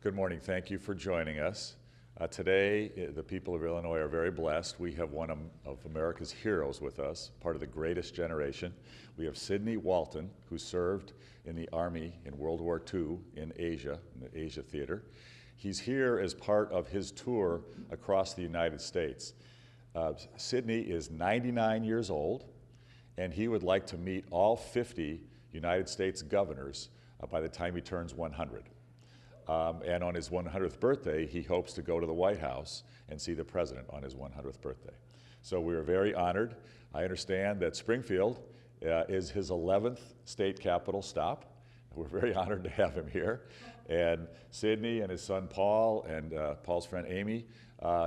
Good morning. Thank you for joining us. Today, the people of Illinois are very blessed. We have one of America's heroes with us, part of the greatest generation. We have Sidney Walton, who served in the Army in World War II in Asia, in the Asia Theater. He's here as part of his tour across the United States. Sidney is 99 years old, and he would like to meet all 50 United States governors by the time he turns 100. And on his 100th birthday, he hopes to go to the White House and see the president on his 100th birthday. So we are very honored. I understand that Springfield is his 11th state capital stop. We're very honored to have him here. And Sidney and his son Paul and Paul's friend Amy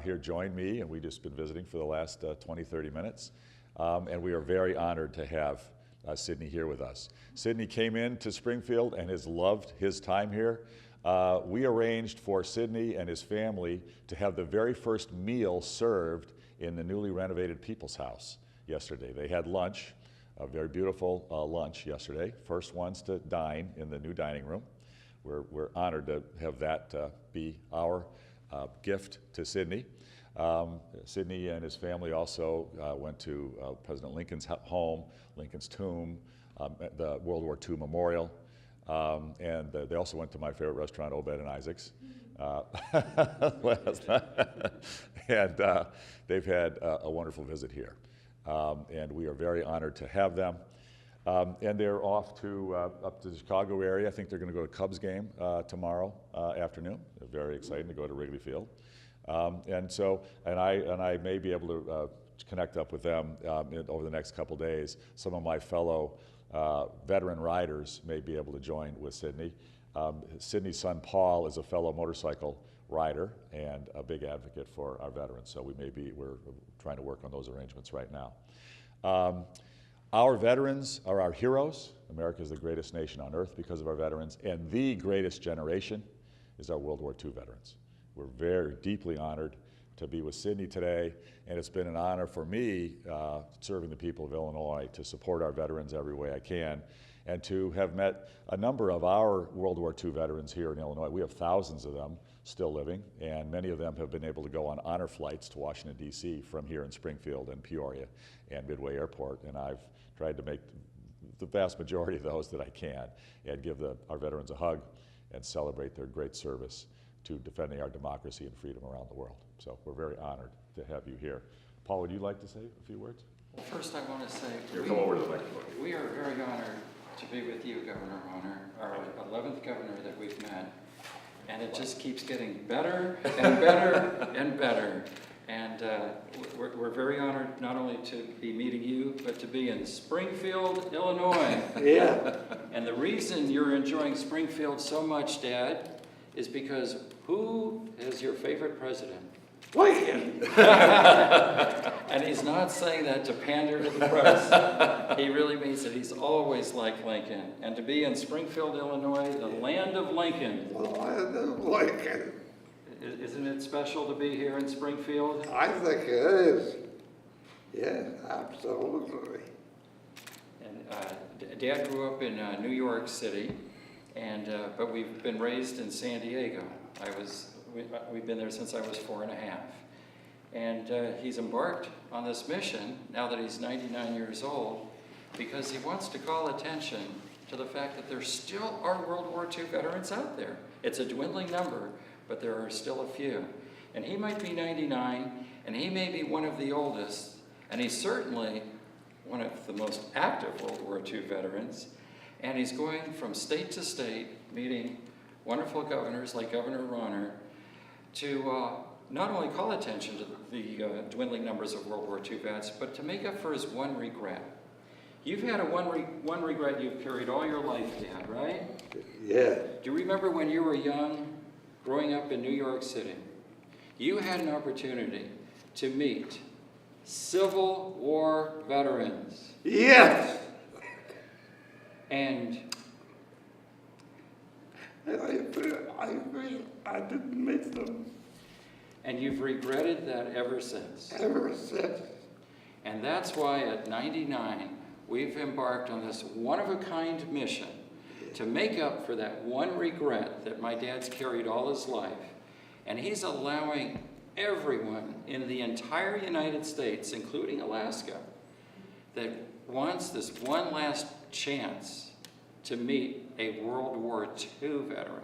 here joined me, and we've just been visiting for the last 20, 30 minutes. And we are very honored to have Sidney here with us. Sidney came into Springfield and has loved his time here. We arranged for Sidney and his family to have the very first meal served in the newly renovated People's House yesterday. They had lunch, a very beautiful lunch yesterday, first ones to dine in the new dining room. We're honored to have that be our gift to Sidney. Sidney and his family also went to President Lincoln's home, Lincoln's tomb, the World War II memorial. And they also went to my favorite restaurant, Obed and Isaac's, last night. And they've had a wonderful visit here. And we are very honored to have them. And they're off to up to the Chicago area. I think they're going to go to Cubs game tomorrow afternoon. They're very excited to go to Wrigley Field. And I may be able to connect up with them over the next couple days. Some of my fellow veteran riders may be able to join with Sidney. Sidney's son Paul is a fellow motorcycle rider and a big advocate for our veterans, so we're trying to work on those arrangements right now. Our veterans are our heroes. America is the greatest nation on earth because of our veterans, and the greatest generation is our World War II veterans. We're very deeply honored to be with Sidney today, and it's been an honor for me serving the people of Illinois to support our veterans every way I can, and to have met a number of our World War II veterans here in Illinois. We have thousands of them still living, and many of them have been able to go on honor flights to Washington, D.C. from here in Springfield and Peoria and Midway Airport, and I've tried to make the vast majority of those that I can and give our veterans a hug and celebrate their great service to defending our democracy and freedom around the world. So we're very honored to have you here. Paul, would you like to say a few words? Well, first I want to say come over to the microphone. We are very honored to be with you, Governor Honor, our 11th governor that we've met. And it just keeps getting better and better and better. And we're very honored not only to be meeting you, but to be in Springfield, Illinois. Yeah. And the reason you're enjoying Springfield so much, Dad, is because who is your favorite president? Lincoln. And he's not saying that to pander to the press. He really means it. He's always liked Lincoln. And to be in Springfield, Illinois, the land of Lincoln. The land of Lincoln. Isn't it special to be here in Springfield? I think it is. Yes, absolutely. And Dad grew up in New York City, but we've been raised in San Diego. We've been there since I was 4 1/2. And he's embarked on this mission, now that he's 99 years old, because he wants to call attention to the fact that there still are World War II veterans out there. It's a dwindling number, but there are still a few. And he might be 99, and he may be one of the oldest, and he's certainly one of the most active World War II veterans. And he's going from state to state, meeting wonderful governors like Governor Rauner, to not only call attention to the dwindling numbers of World War II vets, but to make up for his one regret. You've had one regret you've carried all your life, Dad, right? Yeah. Do you remember when you were young, growing up in New York City, you had an opportunity to meet Civil War veterans? Yes. And I didn't meet them. And you've regretted that ever since. Ever since. And that's why at 99, we've embarked on this one-of-a-kind mission to make up for that one regret that my dad's carried all his life. And he's allowing everyone in the entire United States, including Alaska, that wants this one last chance to meet a World War II veteran.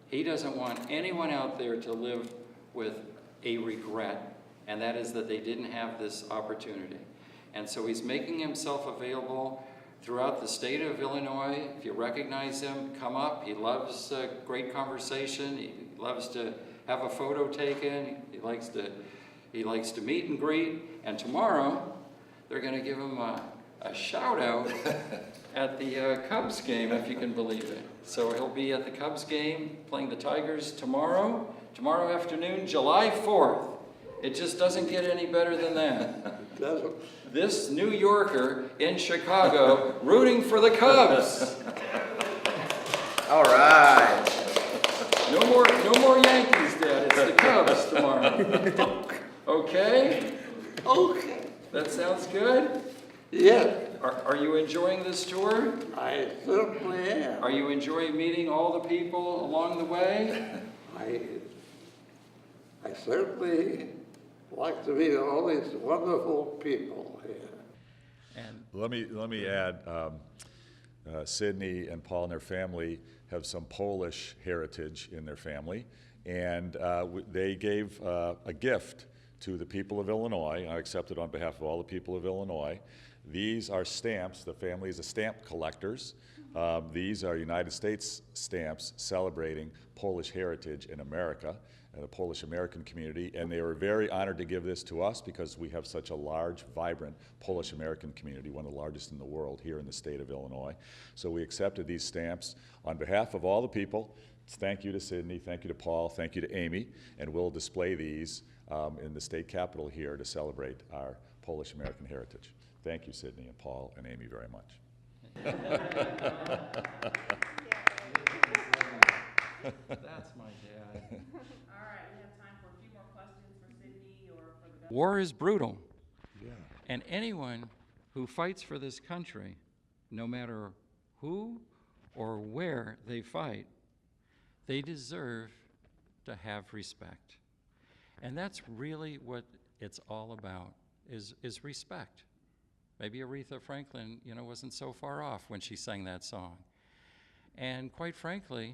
He doesn't want anyone out there to live with a regret, and that is that they didn't have this opportunity. And so he's making himself available throughout the state of Illinois. If you recognize him, come up. He loves great conversation. He loves to have a photo taken. He likes to meet and greet. And tomorrow, they're going to give him a shout out at the Cubs game, if you can believe it. So he'll be at the Cubs game playing the Tigers tomorrow afternoon, July 4th. It just doesn't get any better than that. Doesn't. This New Yorker in Chicago rooting for the Cubs. All right. No more Yankees, Dad. It's the Cubs tomorrow. Okay? Okay. That sounds good? Yes, Are you enjoying this tour? I certainly am. Are you enjoying meeting all the people along the way? I certainly like to meet all these wonderful people here. And Let me add, Sydney and Paul and their family have some Polish heritage in their family, and they gave a gift to the people of Illinois. I accept it on behalf of all the people of Illinois. These are stamps. The family is stamp collectors. These are United States stamps celebrating Polish heritage in America, the Polish American community, and they were very honored to give this to us because we have such a large, vibrant Polish American community, one of the largest in the world here in the state of Illinois. So we accepted these stamps on behalf of all the people. Thank you to Sydney, thank you to Paul, thank you to Amy, and we'll display these in the state capitol here to celebrate our Polish American heritage. Thank you, Sydney and Paul and Amy, very much. that's my dad. All right, we have time for a few more questions for Sydney or for the governor. War is brutal. Yeah. And anyone who fights for this country, no matter who or where they fight, they deserve to have respect. And that's really what it's all about, is respect. Maybe Aretha Franklin, wasn't so far off when she sang that song. And quite frankly,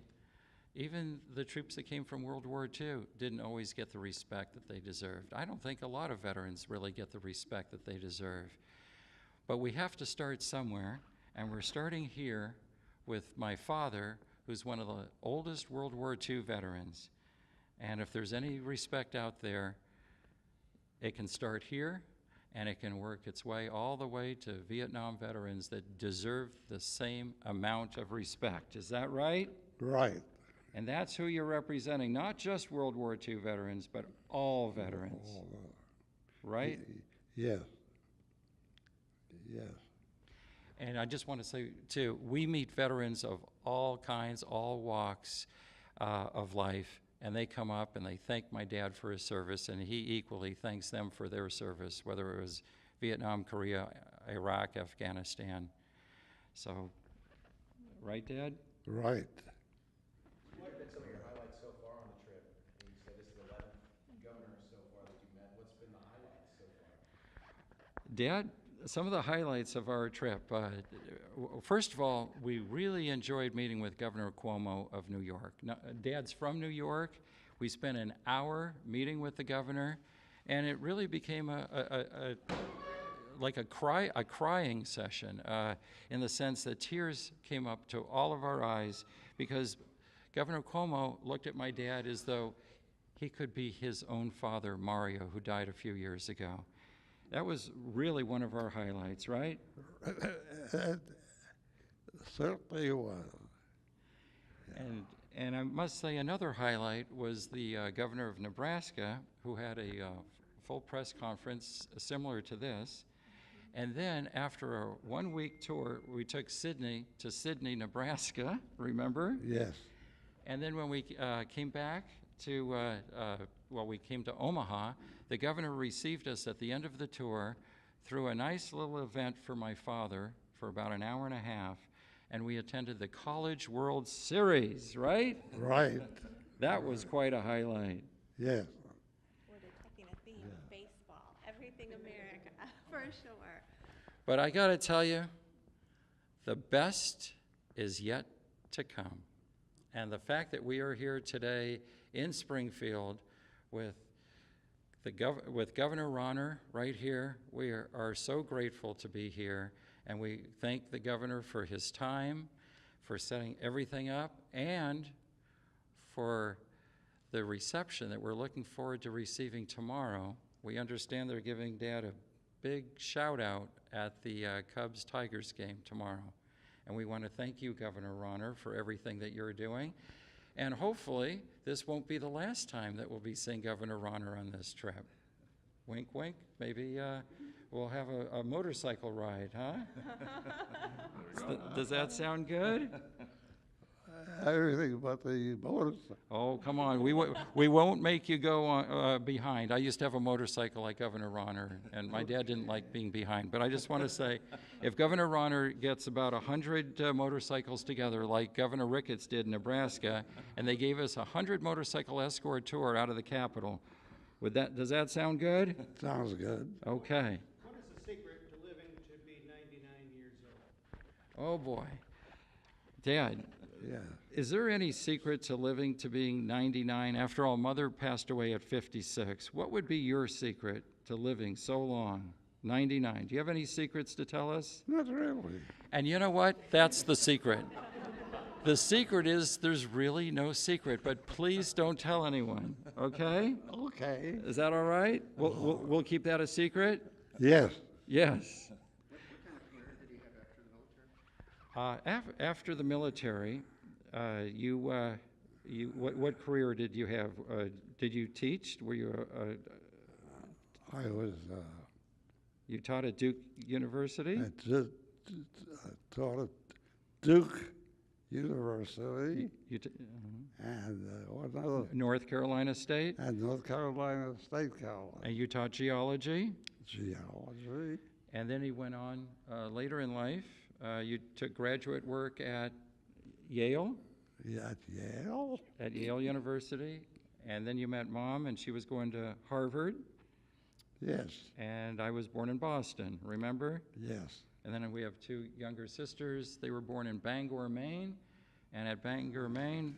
even the troops that came from World War II didn't always get the respect that they deserved. I don't think a lot of veterans really get the respect that they deserve. But we have to start somewhere, and we're starting here with my father, who's one of the oldest World War II veterans. And if there's any respect out there, it can start here, and it can work its way all the way to Vietnam veterans that deserve the same amount of respect. Is that right? Right. And that's who you're representing, not just World War II veterans, but all veterans, right? Yes. Yes. And I just want to say, too, we meet veterans of all kinds, all walks of life, and they come up and they thank my dad for his service, and he equally thanks them for their service, whether it was Vietnam, Korea, Iraq, Afghanistan. So, right, Dad? Right. What have been some of your highlights so far on the trip? You said this is the 11th governor so far that you met. What's been the highlights so far? Dad, some of the highlights of our trip. First of all, we really enjoyed meeting with Governor Cuomo of New York. Now, Dad's from New York. We spent an hour meeting with the governor, and it really became a crying session in the sense that tears came up to all of our eyes because Governor Cuomo looked at my dad as though he could be his own father, Mario, who died a few years ago. That was really one of our highlights, right? It certainly was. And I must say another highlight was the governor of Nebraska, who had a full press conference similar to this. And then after a one-week tour, we took Sydney to Sydney, Nebraska, remember? Yes. And then when we came back to, we came to Omaha, the governor received us at the end of the tour through a nice little event for my father for about an hour and a half. and we attended the College World Series, right? Right. That was quite a highlight. Yes. We're taking a theme of baseball, everything America, for sure. But I got to tell you, the best is yet to come. And the fact that we are here today in Springfield with with Governor Ronner right here, we are so grateful to be here. And we thank the governor for his time, for setting everything up, and for the reception that we're looking forward to receiving tomorrow. We understand they're giving Dad a big shout out at the Cubs-Tigers game tomorrow. And we want to thank you, Governor Ronner, for everything that you're doing. And hopefully, this won't be the last time that we'll be seeing Governor Ronner on this trip. Wink, wink. Maybe we'll have a motorcycle ride, huh? Does that sound good? Everything but the motorcycle. Oh, come on. We won't make you go behind. I used to have a motorcycle like Governor Ronner, and my dad didn't like being behind. But I just want to say, if Governor Ronner gets about 100 motorcycles together, like Governor Ricketts did in Nebraska, and they gave us a 100 motorcycle escort tour out of the Capitol, does that sound good? Sounds good. Okay. What is the secret to living to be 99 years old? Oh, boy. Dad, Yeah. is there any secret to living to being 99? After all, Mother passed away at 56. What would be your secret to living so long? 99. Do you have any secrets to tell us? Not really. And you know what? That's the secret. The secret is there's really no secret, but please don't tell anyone, okay? Okay. Is that all right? We'll keep that a secret? Yes. Yes. After the military, what career did you have? Did you teach? Were you I was you taught at Duke University? taught at Duke University and what other? North Carolina State? And North Carolina, State Carolina. And you taught geology? Geology. And then he went on later in life. You took graduate work at Yale? At Yale. At Yale University. And then you met Mom, and she was going to Harvard. Yes. And I was born in Boston, remember? Yes. And then we have two younger sisters. They were born in Bangor, Maine. And at Bangor, Maine,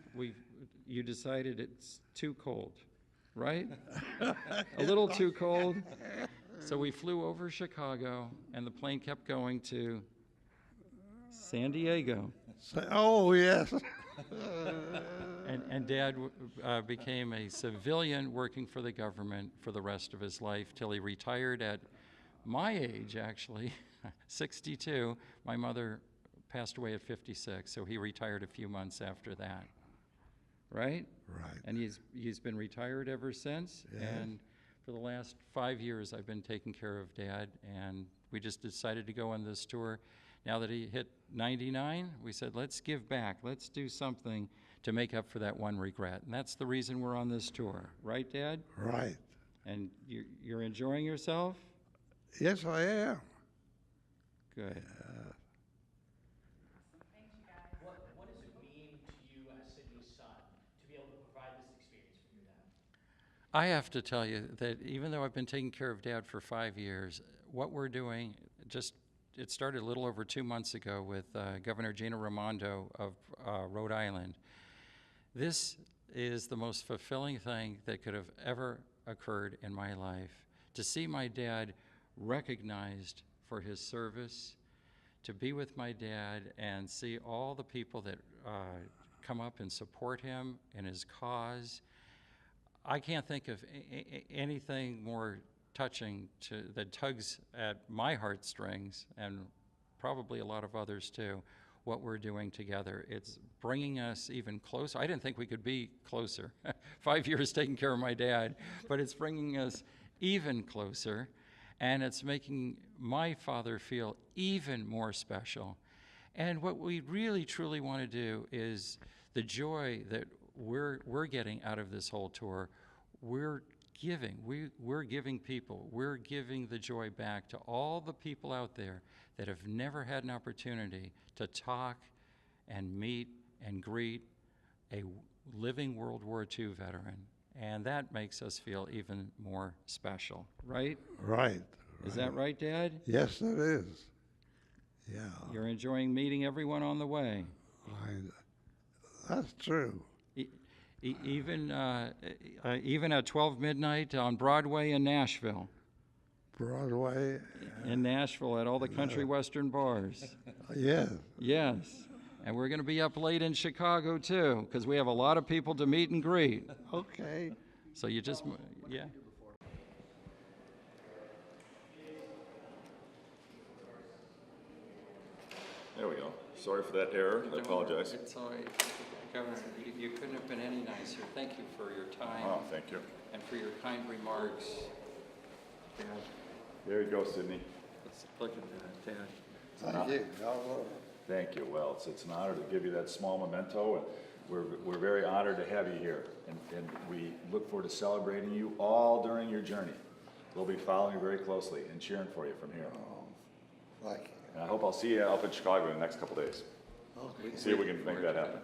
you decided it's too cold, right? A little too cold. So we flew over Chicago, and the plane kept going to San Diego. Oh, yes. And Dad became a civilian working for the government for the rest of his life till he retired at my age, actually, 62. My mother passed away at 56, so he retired a few months after that. Right? Right. And he's been retired ever since. Yeah. And for the last 5 years, I've been taking care of Dad, and we just decided to go on this tour. Now that he hit 99, we said, let's give back. Let's do something to make up for that one regret. And that's the reason we're on this tour. Right, Dad? Right. And you're enjoying yourself? Yes, I am. Good. Thanks, you guys. What does it mean to you as Sydney's son to be able to provide this experience for your dad? I have to tell you that even though I've been taking care of Dad for 5 years, what we're doing it started a little over 2 months ago with Governor Gina Raimondo of Rhode Island. This is the most fulfilling thing that could have ever occurred in my life. To see my dad recognized for his service, to be with my dad and see all the people that come up and support him and his cause. I can't think of anything more touching that tugs at my heartstrings, and probably a lot of others too, what we're doing together. It's bringing us even closer. I didn't think we could be closer. 5 years taking care of my dad, but it's bringing us even closer, and it's making my father feel even more special. And what we really truly want to do is the joy that we're getting out of this whole tour, we're giving. We're giving people. We're giving the joy back to all the people out there that have never had an opportunity to talk and meet and greet a living World War II veteran. And that makes us feel even more special, right? Right. Is that right, Dad? Yes, it is. Yeah, You're enjoying meeting everyone on the way. that's true. Even at 12 midnight on Broadway in Nashville. Broadway, In Nashville at all the country western bars. yes. Yes. And we're going to be up late in Chicago too, because we have a lot of people to meet and greet. Okay. So you just, yeah. There we go. Sorry for that error. I apologize. It's all right. Governor, you couldn't have been any nicer. Thank you for your time Oh, thank you. and for your kind remarks. Dad, There you go, Sydney. let's look at that, Dad. Thank you. Thank you. Well, it's an honor to give you that small memento, and we're very honored to have you here. And we look forward to celebrating you all during your journey. We'll be following you very closely and cheering for you from here. Thank you. And I hope I'll see you up in Chicago in the next couple days. Okay. See if we can make that happen.